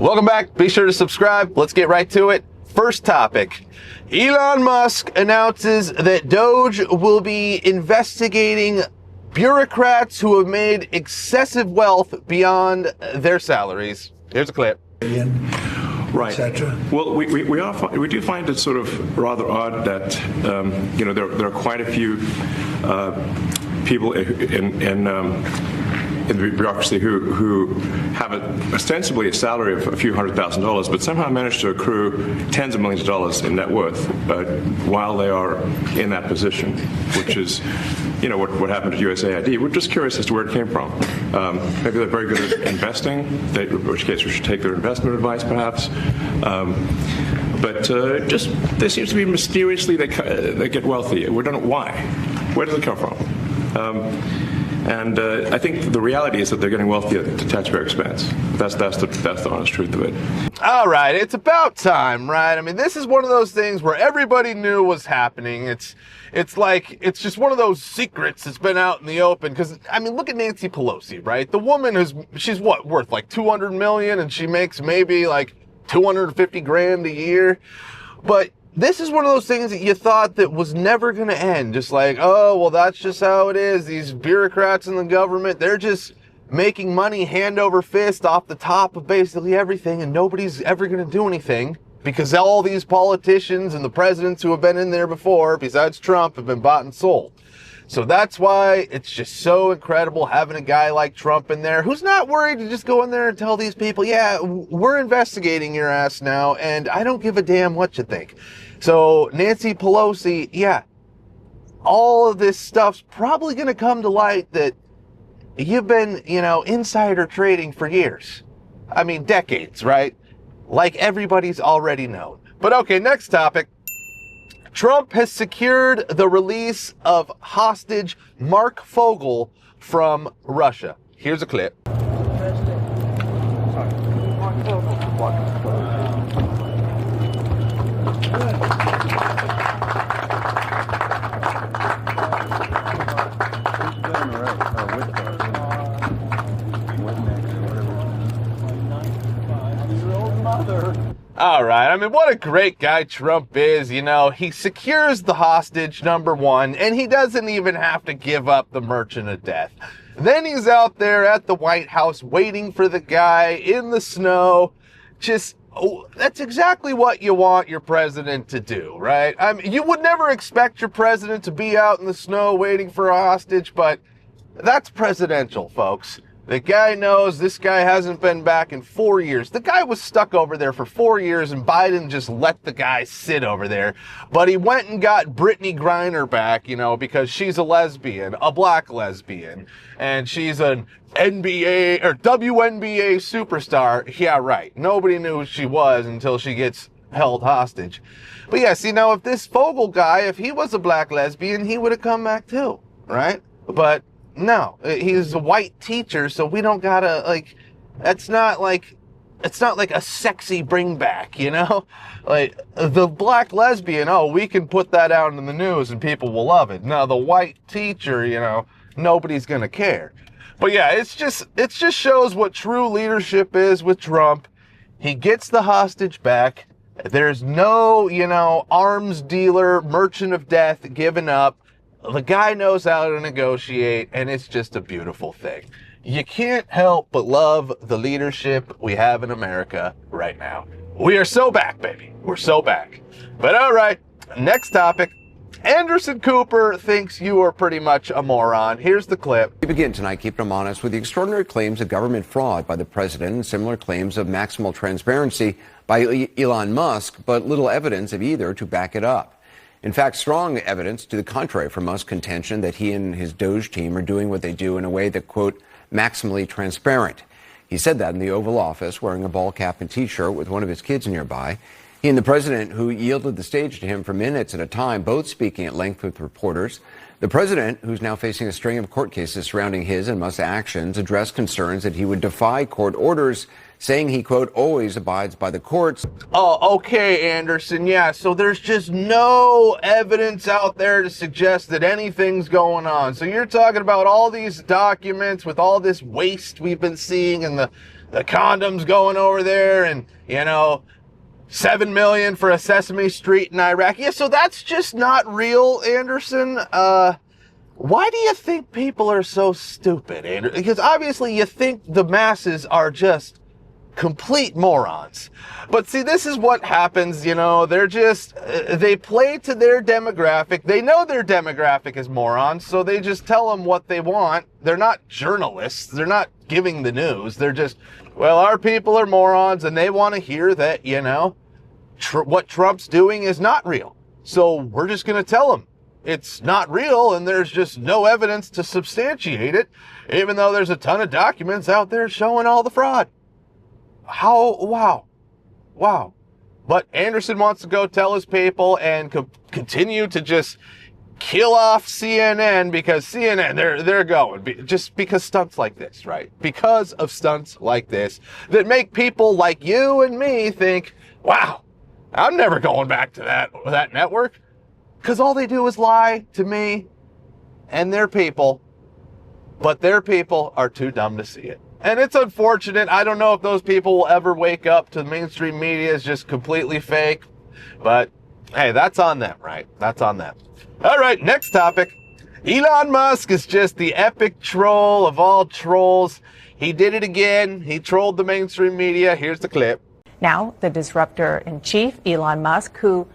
Welcome back. Be sure to subscribe. Let's get right to it. First topic. Elon Musk announces that Doge will be investigating bureaucrats who have made excessive wealth beyond their salaries. Here's a clip. Right. Well, we do find it sort of rather odd that there are quite a few people in the bureaucracy who have ostensibly a salary of a few $100,000, but somehow manage to accrue tens of millions of dollars in net worth while they are in that position, which is, what happened to USAID. We're just curious as to where it came from. Maybe they're very good at investing, in which case we should take their investment advice, perhaps. But there seems to be mysteriously they get wealthy. We don't know why. Where does it come from? And I think the reality is that they're getting wealthy at the taxpayer expense. That's the honest truth of it. All right, it's about time, right? I mean, this is one of those things where everybody knew was happening. It's just one of those secrets that's been out in the open. Because I mean, look at Nancy Pelosi, right? The woman she's worth like $200 million, and she makes maybe like $250,000 a year, but this is one of those things that you thought that was never going to end. Just like, oh, well, that's just how it is. These bureaucrats in the government, they're just making money hand over fist off the top of basically everything, and nobody's ever going to do anything because all these politicians and the presidents who have been in there before, besides Trump, have been bought and sold. So that's why it's just so incredible having a guy like Trump in there who's not worried to just go in there and tell these people, yeah, we're investigating your ass now, and I don't give a damn what you think. So Nancy Pelosi, yeah, all of this stuff's probably going to come to light that you've been, insider trading for years. I mean, decades, right? Like everybody's already known. But okay, next topic. Trump has secured the release of hostage Marc Hogel from Russia. Here's a clip. All right. I mean, what a great guy Trump is. He secures the hostage, number one, and he doesn't even have to give up the merchant of death. Then he's out there at the White House waiting for the guy in the snow. That's exactly what you want your president to do, right? I mean, you would never expect your president to be out in the snow waiting for a hostage, but that's presidential, folks. The guy knows this guy hasn't been back in 4 years. The guy was stuck over there for 4 years, and Biden just let the guy sit over there. But he went and got Brittany Griner back, because she's a lesbian, a black lesbian, and she's an NBA or WNBA superstar. Yeah, right. Nobody knew who she was until she gets held hostage. But yeah, see, now if this Hogel guy, if he was a black lesbian, he would have come back too, right? But no, he's a white teacher, so we don't gotta, it's not like a sexy bring back, Like, the black lesbian, we can put that out in the news and people will love it. Now, the white teacher, nobody's gonna care. But yeah, it just shows what true leadership is with Trump. He gets the hostage back. There's no, arms dealer, merchant of death given up. The guy knows how to negotiate, and it's just a beautiful thing. You can't help but love the leadership we have in America right now. We are so back, baby. We're so back. But all right, next topic. Anderson Cooper thinks you are pretty much a moron. Here's the clip. We begin tonight, keeping them honest, with the extraordinary claims of government fraud by the president and similar claims of maximal transparency by Elon Musk, but little evidence of either to back it up. In fact, strong evidence to the contrary from Musk's contention that he and his Doge team are doing what they do in a way that, quote, maximally transparent. He said that in the Oval Office, wearing a ball cap and T-shirt with one of his kids nearby. He and the president, who yielded the stage to him for minutes at a time, both speaking at length with reporters. The president, who's now facing a string of court cases surrounding his and Musk's actions, addressed concerns that he would defy court orders, saying he, quote, always abides by the courts. Oh, okay, Anderson. Yeah, so there's just no evidence out there to suggest that anything's going on. So you're talking about all these documents with all this waste we've been seeing in the the condoms going over there and, 7 million for a Sesame Street in Iraq. Yeah, so that's just not real, Anderson. Why do you think people are so stupid, Anderson? Because obviously you think the masses are just complete morons. But see, this is what happens, they're just, they play to their demographic. They know their demographic is morons, so they just tell them what they want. They're not journalists. They're not giving the news. They're just, well, our people are morons, and they want to hear that, what Trump's doing is not real. So we're just going to tell them it's not real, and there's just no evidence to substantiate it, even though there's a ton of documents out there showing all the fraud. Wow. But Anderson wants to go tell his people and continue to just kill off CNN because CNN, they're going just because stunts like this, right? Because of stunts like this that make people like you and me think, wow, I'm never going back to that network, because all they do is lie to me and their people, but their people are too dumb to see it. And it's unfortunate. I don't know if those people will ever wake up to the mainstream media is just completely fake, but hey, that's on them, right? That's on them. All right, next topic. Elon Musk is just the epic troll of all trolls. He did it again. He trolled the mainstream media. Here's the clip. Now, the disruptor-in-chief, Elon Musk, who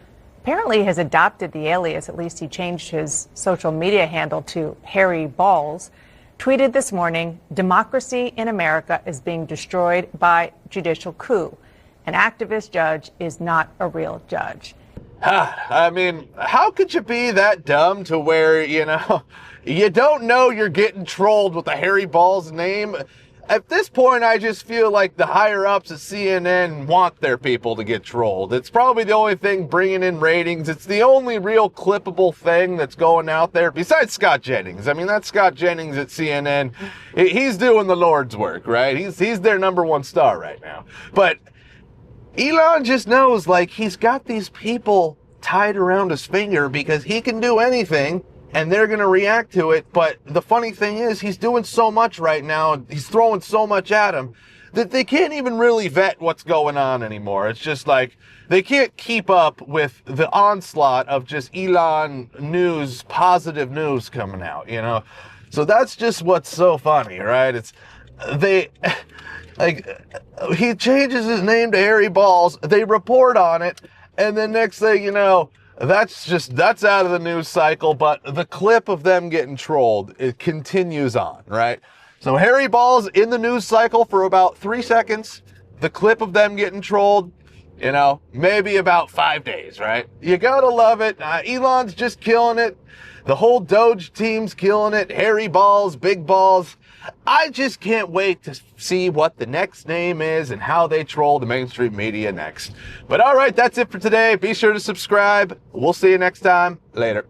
apparently has adopted the alias, at least he changed his social media handle to Harry Balls, tweeted this morning, "Democracy in America is being destroyed by judicial coup. An activist judge is not a real judge." I mean, how could you be that dumb to where, you don't know you're getting trolled with a Harry Balls name? At this point, I just feel like the higher-ups at CNN want their people to get trolled. It's probably the only thing bringing in ratings. It's the only real clippable thing that's going out there, besides Scott Jennings. I mean, that's Scott Jennings at CNN. He's doing the Lord's work, right? He's their number one star right now. But Elon just knows, he's got these people tied around his finger because he can do anything, and they're going to react to it. But the funny thing is, he's doing so much right now, he's throwing so much at him, that they can't even really vet what's going on anymore. It's just they can't keep up with the onslaught of just Elon news, positive news coming out, So that's just what's so funny, right? He changes his name to Harry Balls, they report on it, and then next thing you know, that's out of the news cycle, but the clip of them getting trolled, it continues on, right? So Harry Balls in the news cycle for about 3 seconds, the clip of them getting trolled, maybe about 5 days, right? You gotta love it. Elon's just killing it. The whole Doge team's killing it. Harry Balls, Big Balls. I just can't wait to see what the next name is and how they troll the mainstream media next. But all right, that's it for today. Be sure to subscribe. We'll see you next time. Later.